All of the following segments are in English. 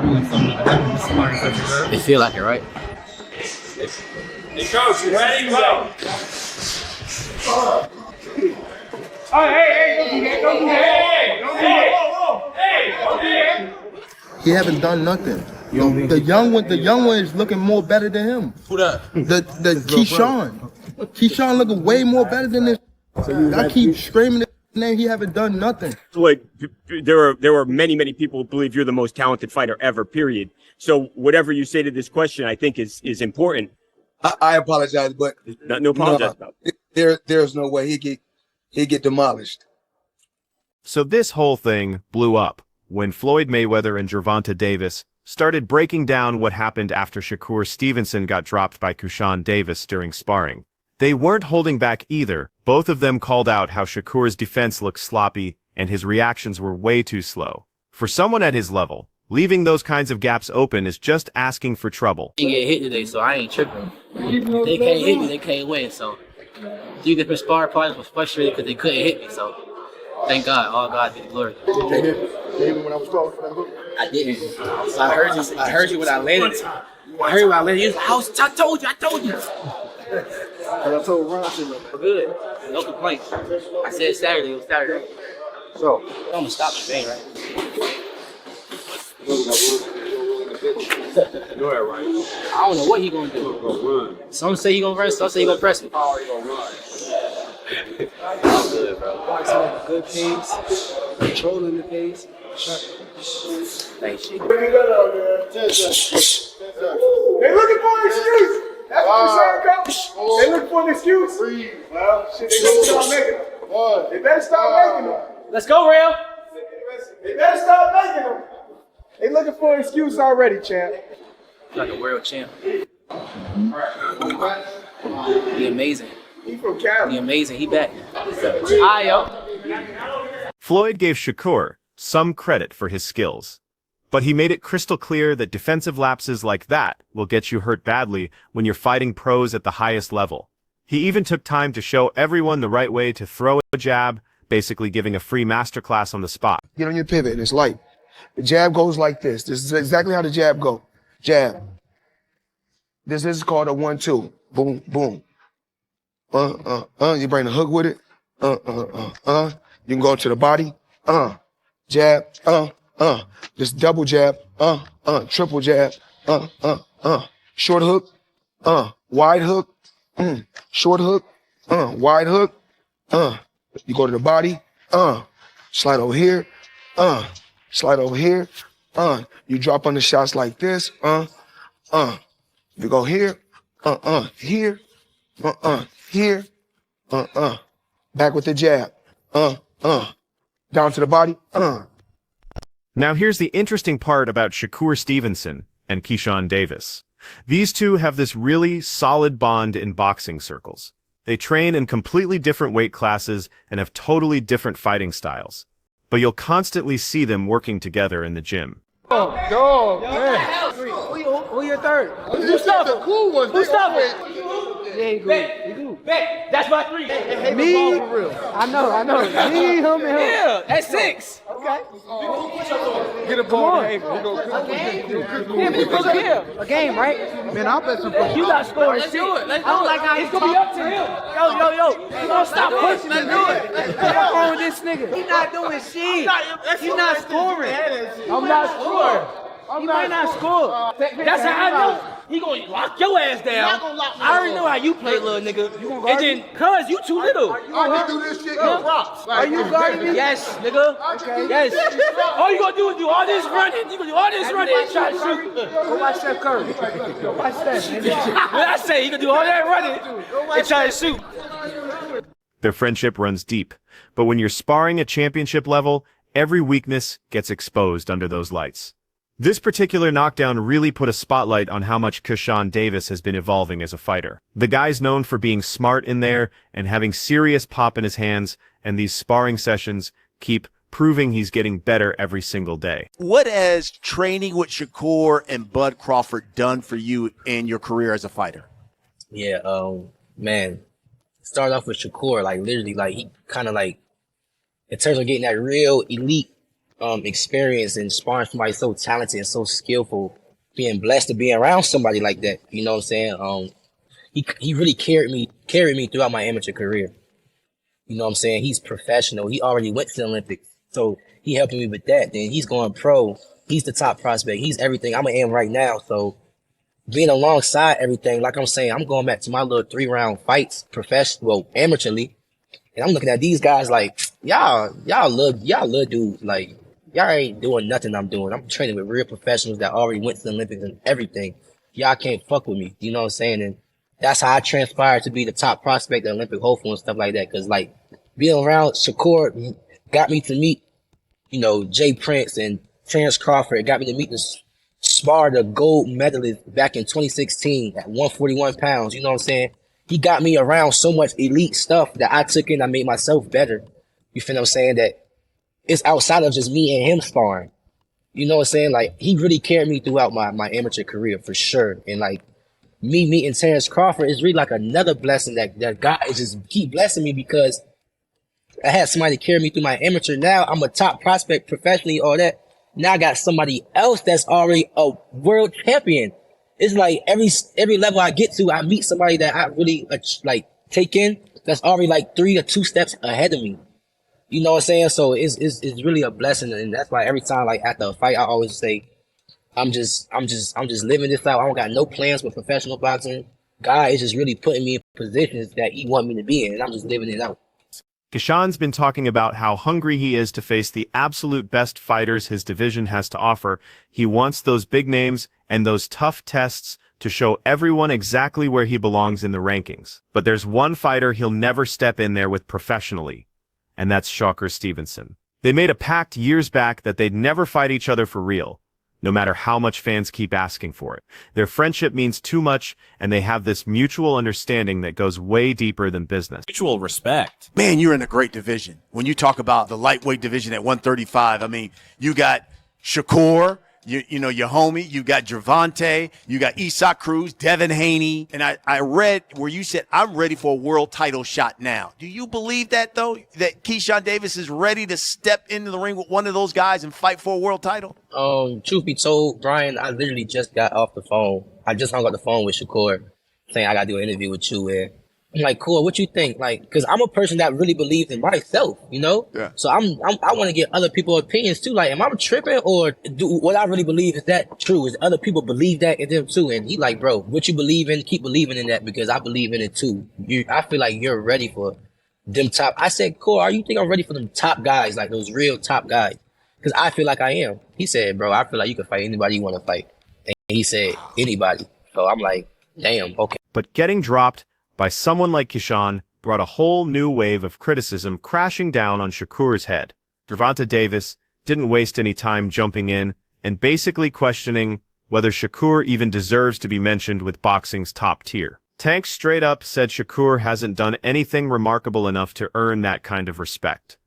doing something that happened in sparring session, right? It feel like it, right? Hey, coach, you ready? Go. Oh, hey, don't do that. Don't do that. Hey, don't do that. He haven't done nothing. The young one is looking more better than him. Who that? The Keyshawn. Keyshawn looking way more better than this. I keep screaming his name. He haven't done nothing. Floyd, there were many people who believe you're the most talented fighter ever, period. So whatever you say to this question, I think is important. I apologize, but No apologize about it. There's no way he'd get demolished. So this whole thing blew up when Floyd Mayweather and Gervonta Davis started breaking down what happened after Shakur Stevenson got dropped by Keyshawn Davis during sparring. They weren't holding back either. Both of them called out how Shakur's defense looked sloppy and his reactions were way too slow. For someone at his level, leaving those kinds of gaps open is just asking for trouble. He get hit today, so I ain't tripping. They can't hit me, they can't win, so. 3 different sparring partners was frustrated because they couldn't hit me, so. Thank God, all God be the glory. Did you hit me when I was talking for that hook? I didn't. So I heard you when I landed. I heard you when I landed. I told you. And I told Ron, I said, We're good. No complaints. I said Saturday, it was Saturday. so. I'm gonna stop the thing, right? Go ahead, right? I don't know what he gonna do. Run. Some say he gonna run, some say he gonna press me. How are you gonna run? I'm good, bro. Boxing at a good pace, controlling the pace. Thanks, G. They looking for an excuse. That's what you're saying, coach. They looking for an excuse. Well, shit, they better start making them. They better start making them. Let's go, Real. They better start making them. They looking for an excuse already, champ. Like a world champ. He amazing. He from Cali. He amazing. He back. Hi, yo. Floyd gave Shakur some credit for his skills, but he made it crystal clear that defensive lapses like that will get you hurt badly when you're fighting pros at the highest level. He even took time to show everyone the right way to throw a jab, basically giving a free masterclass on the spot. Get on your pivot, and it's light. The jab goes like this. This is exactly how the jab go. Jab. This is called a 1-2. Boom, boom. You bring the hook with it. You can go to the body. Jab. Just double jab. Triple jab. Short hook. Wide hook. Short hook. Wide hook. You go to the body. Slide over here. Slide over here. You drop on the shots like this. You go here. Here. Here. Back with the jab. Down to the body. Now here's the interesting part about Shakur Stevenson and Keyshawn Davis. These two have this really solid bond in boxing circles. They train in completely different weight classes and have totally different fighting styles. But you'll constantly see them working together in the gym. Dog, man. Who your third? Who stopped it? Cool ones. Who stopped it? Yeah, he good. That's my 3. Me? I know. Me, him, and him. Yeah, that's 6. Okay. Get a ball. A game, right? Man, I'll bet some. You got scored. Let's do it. I don't like how he's gonna be up to him. Yo. He gonna stop pushing me. What's wrong with this nigga? He's not doing shit. He's not scoring. I'm not scoring. He might not score. That's how I know. He gonna lock your ass down. I already know how you play, little nigga. And then, cuz, you too little. I can do this shit in props. Are you guarding me? Yes, nigga. Okay. Yes. All you gonna do is do all this running. You gonna do all this running and try to shoot. Go watch Steph Curry. Go watch Steph. What I say, you gonna do all that running and try to shoot. Their friendship runs deep, but when you're sparring at championship level, every weakness gets exposed under those lights. This particular knockdown really put a spotlight on how much Keyshawn Davis has been evolving as a fighter. The guy's known for being smart in there and having serious pop in his hands, and these sparring sessions keep proving he's getting better every single day. What has training with Shakur and Bud Crawford done for you in your career as a fighter? Yeah, man, started off with Shakur, like literally, like he kind of like, in terms of getting that real elite experience and sparring somebody so talented and so skillful, being blessed to be around somebody like that. You know what I'm saying? He really carried me throughout my amateur career. You know what I'm saying? He's professional. He already went to the Olympics. So he helping me with that. Then he's going pro. He's the top prospect. He's everything. I'm an AM right now. So being alongside everything, like I'm saying, I'm going back to my little 3-round fights, well, amateurly. And I'm looking at these guys like, y'all little dudes. Like, y'all ain't doing nothing I'm doing. I'm training with real professionals that already went to the Olympics and everything. Y'all can't fuck with me. You know what I'm saying? And that's how I transpired to be the top prospect, the Olympic hopeful and stuff like that. Cause like being around Shakur got me to meet, you know, Jay Prince and Terrence Crawford. It got me to meet the gold medalist back in 2016 at 141 pounds. You know what I'm saying? He got me around so much elite stuff that I took in. I made myself better. You feel what I'm saying? That it's outside of just me and him sparring. You know what I'm saying? Like, he really carried me throughout my amateur career for sure. And like, me meeting Terrence Crawford is really like another blessing that God is just keep blessing me, because I had somebody carry me through my amateur. Now I'm a top prospect professionally, all that. Now I got somebody else that's already a world champion. It's like every level I get to, I meet somebody that I really like take in that's already like 3 or 2 steps ahead of me. You know what I'm saying? So it's really a blessing, and that's why every time like after a fight, I always say, I'm just living this out. I don't got no plans with professional boxing. God is just really putting me in positions that he want me to be in, and I'm just living it out. Keyshawn's been talking about how hungry he is to face the absolute best fighters his division has to offer. He wants those big names and those tough tests to show everyone exactly where he belongs in the rankings. But there's one fighter he'll never step in there with professionally, and that's Shakur Stevenson. They made a pact years back that they'd never fight each other for real, no matter how much fans keep asking for it. Their friendship means too much, and they have this mutual understanding that goes way deeper than business. Mutual respect. Man, you're in a great division. When you talk about the lightweight division at 135, I mean, you got Shakur, you know, your homie, you got Gervonta, you got Isaac Cruz, Devin Haney, and I read where you said, I'm ready for a world title shot now. Do you believe that, though, that Keyshawn Davis is ready to step into the ring with one of those guys and fight for a world title? Truth be told, Brian, I literally just got off the phone. I just hung up the phone with Shakur saying I got to do an interview with you, and I'm like, cool, what you think? Like, because I'm a person that really believes in myself, you know? Yeah. So I want to get other people's opinions too. Like, am I tripping, or do what I really believe, is that true? Is other people believe that in them too? And he like, bro, what you believe in, keep believing in that, because I believe in it too. I feel like you're ready for them top. I said, cool, are you think I'm ready for them top guys, like those real top guys? Because I feel like I am. He said, bro, I feel like you can fight anybody you want to fight. And he said, anybody. So I'm like, damn, okay. But getting dropped by someone like Keyshawn brought a whole new wave of criticism crashing down on Shakur's head. Gervonta Davis didn't waste any time jumping in and basically questioning whether Shakur even deserves to be mentioned with boxing's top tier. Tank straight up said Shakur hasn't done anything remarkable enough to earn that kind of respect.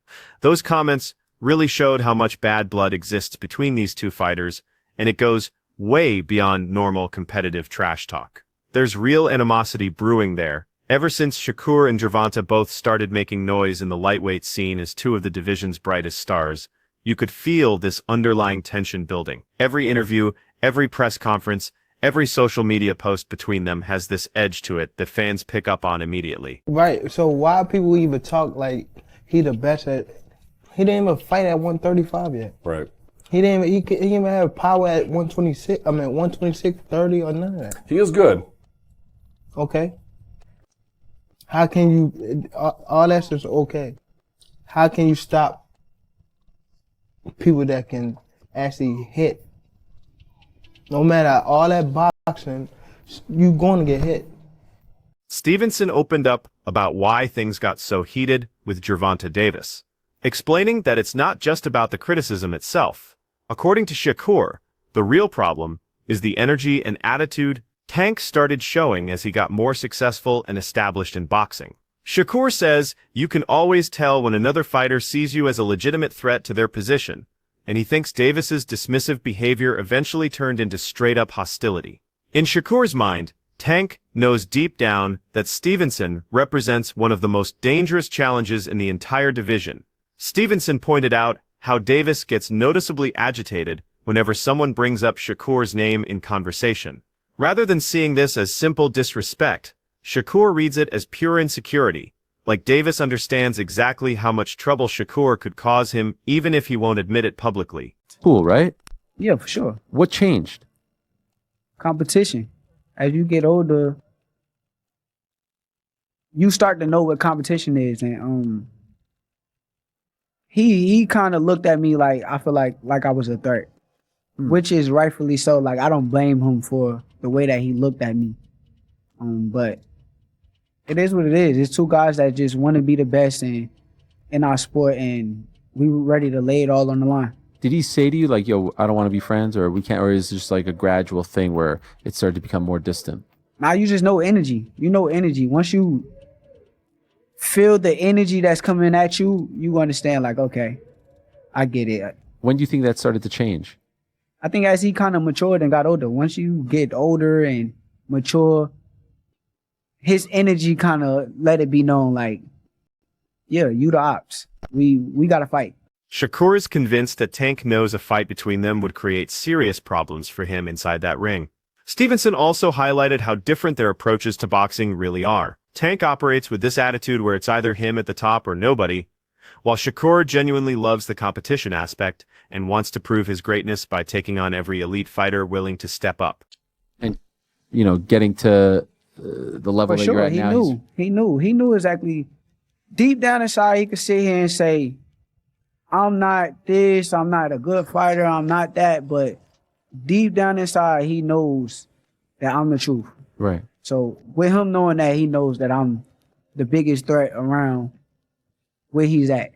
Those comments really showed how much bad blood exists between these two fighters, and it goes way beyond normal competitive trash talk. There's real animosity brewing there. Ever since Shakur and Gervonta both started making noise in the lightweight scene as two of the division's brightest stars, you could feel this underlying tension building. Every interview, every press conference, every social media post between them has this edge to it that fans pick up on immediately. Right, so why people even talk like he the best at, he didn't even fight at 135 yet. Right. He didn't even have power at 126, 126, 30 or none of that. He is good. Okay. How can you, all that's just okay. How can you stop people that can actually hit? No matter all that boxing, you're going to get hit. Stevenson opened up about why things got so heated with Gervonta Davis, explaining that it's not just about the criticism itself. According to Shakur, the real problem is the energy and attitude Tank started showing as he got more successful and established in boxing. Shakur says you can always tell when another fighter sees you as a legitimate threat to their position, and he thinks Davis's dismissive behavior eventually turned into straight-up hostility. In Shakur's mind, Tank knows deep down that Stevenson represents one of the most dangerous challenges in the entire division. Stevenson pointed out how Davis gets noticeably agitated whenever someone brings up Shakur's name in conversation. Rather than seeing this as simple disrespect, Shakur reads it as pure insecurity, like Davis understands exactly how much trouble Shakur could cause him even if he won't admit it publicly. Cool, right? Yeah, for sure. What changed? Competition. As you get older, you start to know what competition is, and he kind of looked at me like I feel like I was a threat, which is rightfully so. Like I don't blame him for the way that he looked at me, but it is what it is. It's two guys that just want to be the best in our sport, and we were ready to lay it all on the line. Did he say to you like, "Yo, I don't want to be friends," or we can't, or is it just like a gradual thing where it started to become more distant? Now you just know energy. You know energy. Once you feel the energy that's coming at you, you understand like, okay, I get it. When do you think that started to change? I think as he kind of matured and got older. Once you get older and mature, his energy kind of let it be known like, yeah, you the ops. We got to fight. Shakur is convinced that Tank knows a fight between them would create serious problems for him inside that ring. Stevenson also highlighted how different their approaches to boxing really are. Tank operates with this attitude where it's either him at the top or nobody, while Shakur genuinely loves the competition aspect and wants to prove his greatness by taking on every elite fighter willing to step up. And, you know, getting to the level For that sure, you're at now. He knew exactly. Deep down inside, he could sit here and say, I'm not this, I'm not a good fighter, I'm not that, but deep down inside, he knows that I'm the truth. Right. So with him knowing that, he knows that I'm the biggest threat around where he's at.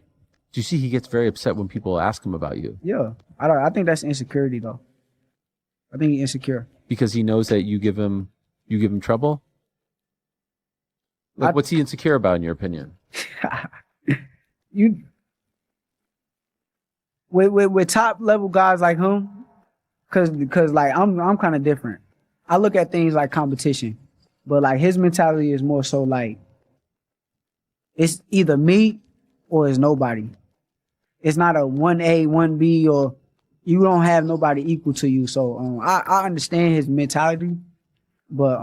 Do you see he gets very upset when people ask him about you? Yeah. I think that's insecurity, though. I think he's insecure. Because he knows that you give him trouble? Like, what's he insecure about, in your opinion? With top level guys like him, cause like I'm kind of different. I look at things like competition, but like his mentality is more so like it's either me or it's nobody. It's not a 1A, 1B, or you don't have nobody equal to you. So I understand his mentality, but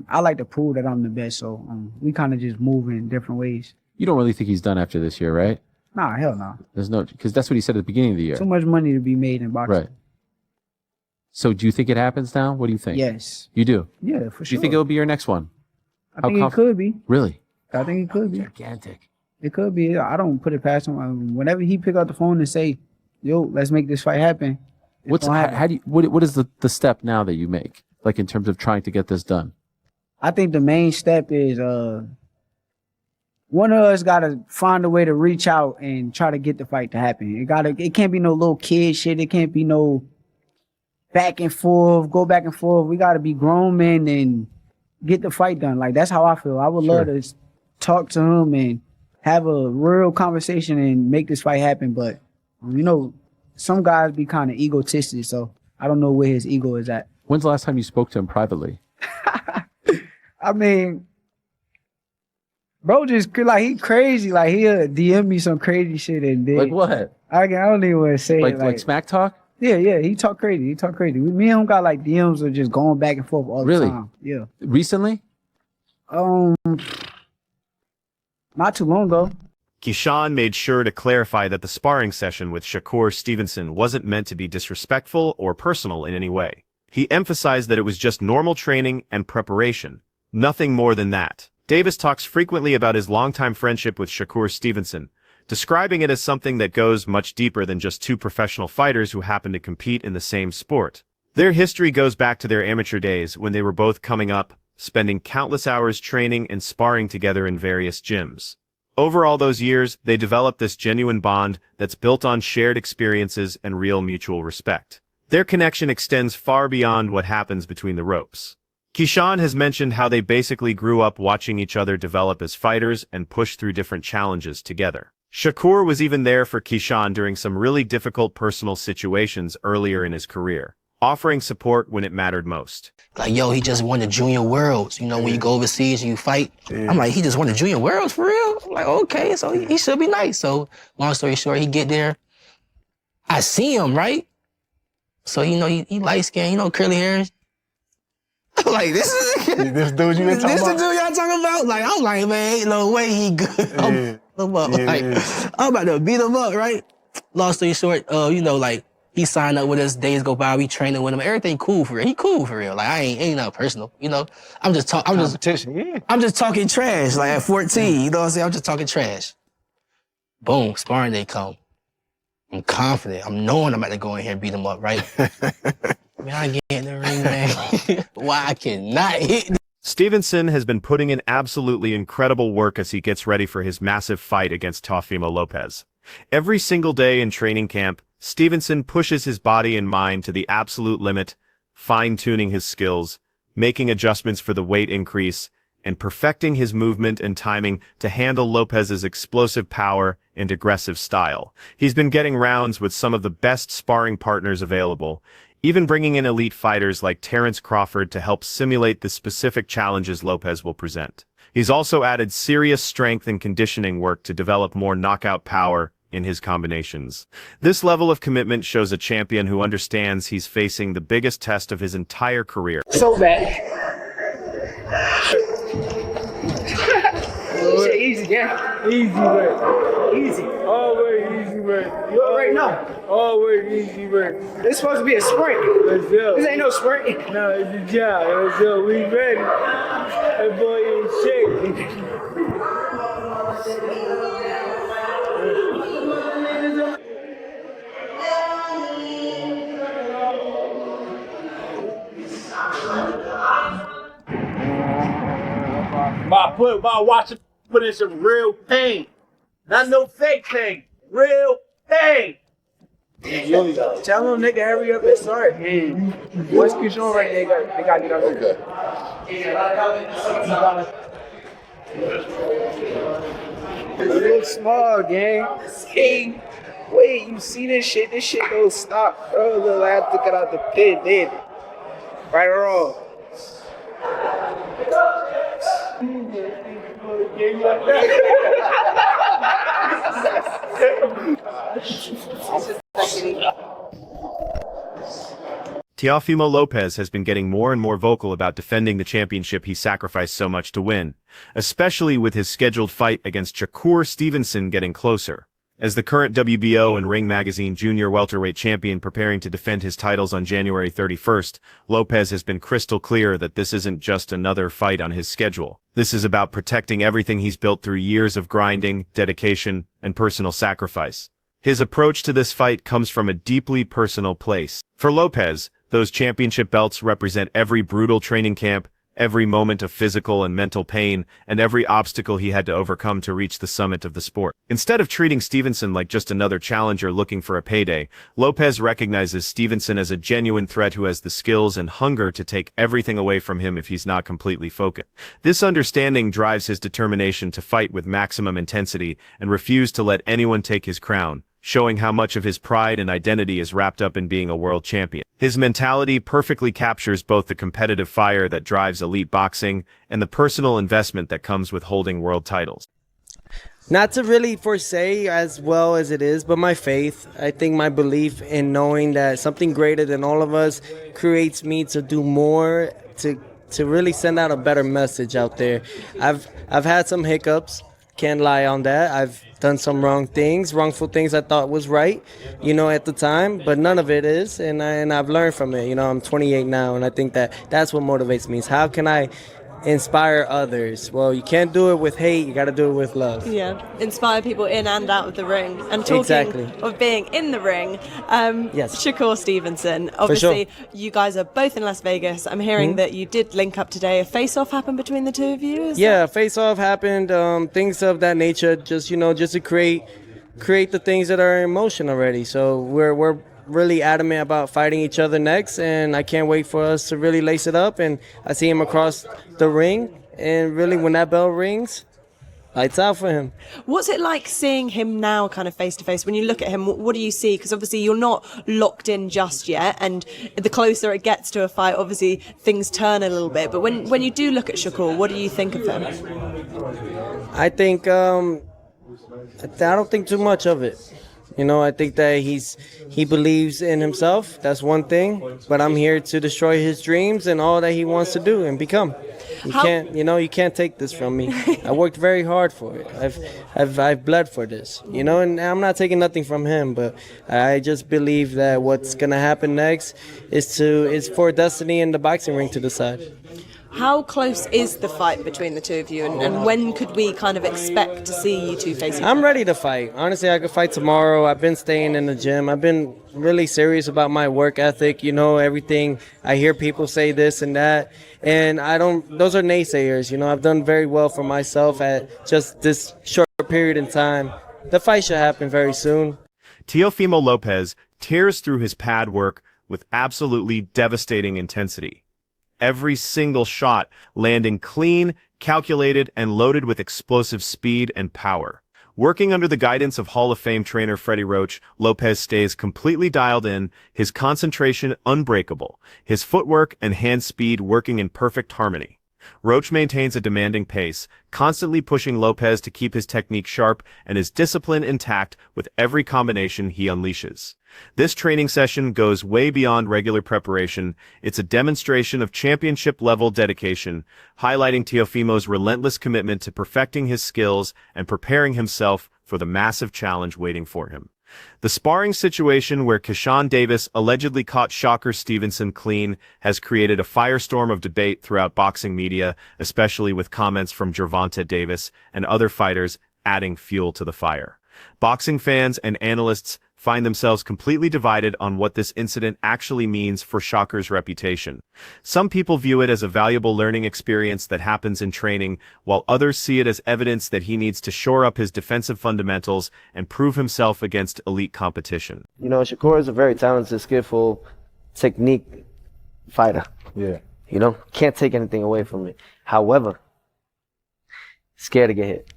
I like to prove that I'm the best. So we kind of just move in different ways. You don't really think he's done after this year, right? Nah, hell no. There's no, because that's what he said at the beginning of the year. Too much money to be made in boxing. Right. So do you think it happens now? What do you think? Yes. You do? Yeah, for sure. Do you think it'll be your next one? I think it could be. Really? I think it could be. Gigantic. It could be. I don't put it past him. Whenever he pick up the phone and say, "Yo, let's make this fight happen," what is the step now that you make, like in terms of trying to get this done? I think the main step is one of us gotta find a way to reach out and try to get the fight to happen. It can't be no little kid shit. It can't be no back and forth, go back and forth. We gotta be grown men and get the fight done. Like that's how I feel. I would love to talk to him and have a real conversation and make this fight happen. But you know, some guys be kind of egotistic, so I don't know where his ego is at. When's the last time you spoke to him privately? I mean, bro, just like he crazy. Like he'll DM me some crazy shit and then Like what? I don't even want to say it. Like smack talk? Yeah. He talk crazy. Me and him got like DMs of just going back and forth all the time. Yeah. Recently? Not too long ago. Keyshawn made sure to clarify that the sparring session with Shakur Stevenson wasn't meant to be disrespectful or personal in any way. He emphasized that it was just normal training and preparation, nothing more than that. Davis talks frequently about his longtime friendship with Shakur Stevenson, describing it as something that goes much deeper than just two professional fighters who happen to compete in the same sport. Their history goes back to their amateur days when they were both coming up, spending countless hours training and sparring together in various gyms. Over all those years, they developed this genuine bond that's built on shared experiences and real mutual respect. Their connection extends far beyond what happens between the ropes. Keyshawn has mentioned how they basically grew up watching each other develop as fighters and push through different challenges together. Shakur was even there for Keyshawn during some really difficult personal situations earlier in his career, offering support when it mattered most. Like, yo, he just won the Junior Worlds. You know, when you go overseas and you fight, I'm like, he just won the Junior Worlds for real? I'm like, okay, so he should be nice. So long story short, he get there. I see him, right? So, you know, he light skinned, you know, curly hair. I'm like, this dude you been talking about? This the dude y'all talking about? Like, I'm like, man, ain't no way he good. I'm about to beat him up, right? Long story short, you know, like, he signed up with us, days go by, we training with him, everything cool for real. He cool for real. Like, ain't nothing personal, you know? I'm just talking trash, like at 14, you know what I'm saying? I'm just talking trash. Boom, sparring day come. I'm confident. I'm knowing I'm about to go in here and beat him up, right? Man, I get in the ring, man. Why I cannot hit. Stevenson has been putting in absolutely incredible work as he gets ready for his massive fight against Teofimo Lopez. Every single day in training camp, Stevenson pushes his body and mind to the absolute limit, fine-tuning his skills, making adjustments for the weight increase, and perfecting his movement and timing to handle Lopez's explosive power and aggressive style. He's been getting rounds with some of the best sparring partners available, even bringing in elite fighters like Terrence Crawford to help simulate the specific challenges Lopez will present. He's also added serious strength and conditioning work to develop more knockout power in his combinations. This level of commitment shows a champion who understands he's facing the biggest test of his entire career. So bad. Shit, easy, yeah. Easy work. Easy. Always easy work. You already know. Always easy work. This supposed to be a sprint. Let's go. This ain't no sprint. No, it's a job. Let's go. We ready. That boy in shape. Put in some real pain. Not no fake pain. Real pain. Tell them nigga hurry up and start. What's Keyshawn right there? They got to get out there. You look small, gang. See? Wait, you see this shit? This shit don't stop, bro. Look, I have to get out the pit, did it? Right or wrong? Teofimo Lopez has been getting more and more vocal about defending the championship he sacrificed so much to win, especially with his scheduled fight against Shakur Stevenson getting closer. As the current WBO and Ring Magazine junior welterweight champion preparing to defend his titles on January 31st, Lopez has been crystal clear that this isn't just another fight on his schedule. This is about protecting everything he's built through years of grinding, dedication, and personal sacrifice. His approach to this fight comes from a deeply personal place. For Lopez, those championship belts represent every brutal training camp, every moment of physical and mental pain, and every obstacle he had to overcome to reach the summit of the sport. Instead of treating Stevenson like just another challenger looking for a payday, Lopez recognizes Stevenson as a genuine threat who has the skills and hunger to take everything away from him if he's not completely focused. This understanding drives his determination to fight with maximum intensity and refuse to let anyone take his crown, showing how much of his pride and identity is wrapped up in being a world champion. His mentality perfectly captures both the competitive fire that drives elite boxing and the personal investment that comes with holding world titles. Not to really foresay as well as it is, but my faith, I think my belief in knowing that something greater than all of us creates me to do more, to really send out a better message out there. I've had some hiccups. Can't lie on that. I've done some wrongful things I thought was right, at the time, but none of it is, and I've learned from it. I'm 28 now, and I think that's what motivates me. Is how can I inspire others? Well, you can't do it with hate. You got to do it with love. Yeah, inspire people in and out of the ring. And talking of being in the ring, yes. Shakur Stevenson. Obviously, you guys are both in Las Vegas. I'm hearing that you did link up today. A face-off happened between the two of you? Face-off happened. Things of that nature. Just to create the things that are in motion already. So we're really adamant about fighting each other next, and I can't wait for us to really lace it up. And I see him across the ring, and really when that bell rings, lights out for him. What's it like seeing him now kind of face to face? When you look at him, what do you see? Because obviously you're not locked in just yet, and the closer it gets to a fight, obviously things turn a little bit. But when you do look at Shakur, what do you think of him? I think I don't think too much of it. You know, I think that he believes in himself. That's one thing. But I'm here to destroy his dreams and all that he wants to do and become. You can't take this from me. I worked very hard for it. I've bled for this, and I'm not taking nothing from him, but I just believe that what's gonna happen next is for destiny and the boxing ring to decide. How close is the fight between the two of you, and when could we kind of expect to see you two face each other? I'm ready to fight. Honestly, I could fight tomorrow. I've been staying in the gym. I've been really serious about my work ethic, everything. I hear people say this and that, and those are naysayers. I've done very well for myself at just this short period in time. The fight should happen very soon. Teofimo Lopez tears through his pad work with absolutely devastating intensity. Every single shot landing clean, calculated, and loaded with explosive speed and power. Working under the guidance of Hall of Fame trainer Freddie Roach, Lopez stays completely dialed in, his concentration unbreakable, his footwork and hand speed working in perfect harmony. Roach maintains a demanding pace, constantly pushing Lopez to keep his technique sharp and his discipline intact with every combination he unleashes. This training session goes way beyond regular preparation. It's a demonstration of championship-level dedication, highlighting Teofimo's relentless commitment to perfecting his skills and preparing himself for the massive challenge waiting for him. The sparring situation where Keyshawn Davis allegedly caught Shakur Stevenson clean has created a firestorm of debate throughout boxing media, especially with comments from Gervonta Davis and other fighters adding fuel to the fire. Boxing fans and analysts find themselves completely divided on what this incident actually means for Shakur's reputation. Some people view it as a valuable learning experience that happens in training, while others see it as evidence that he needs to shore up his defensive fundamentals and prove himself against elite competition. Shakur is a very talented, skillful, technique fighter. Yeah. Can't take anything away from it. However, scared to get hit.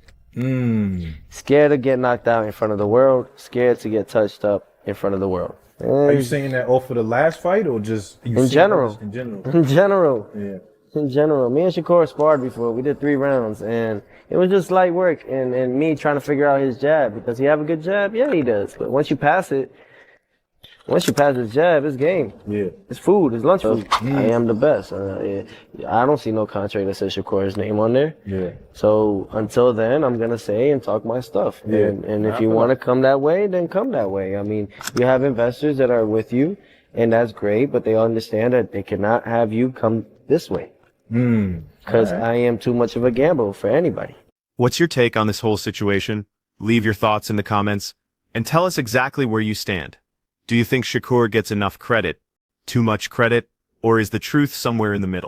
Scared to get knocked out in front of the world, scared to get touched up in front of the world. Are you saying that off of the last fight or just in general? In general. In general. Yeah. In general. Me and Shakur sparred before. We did 3 rounds, and it was just light work and me trying to figure out his jab. Does he have a good jab? Yeah, he does. But once you pass his jab, it's game. Yeah. It's food. It's lunch food. I am the best. I don't see no contract that says Shakur's name on there. Yeah. So until then, I'm going to say and talk my stuff. Yeah. And if you want to come that way, then come that way. I mean, you have investors that are with you, and that's great, but they understand that they cannot have you come this way. Because I am too much of a gamble for anybody. What's your take on this whole situation? Leave your thoughts in the comments and tell us exactly where you stand. Do you think Shakur gets enough credit, too much credit, or is the truth somewhere in the middle?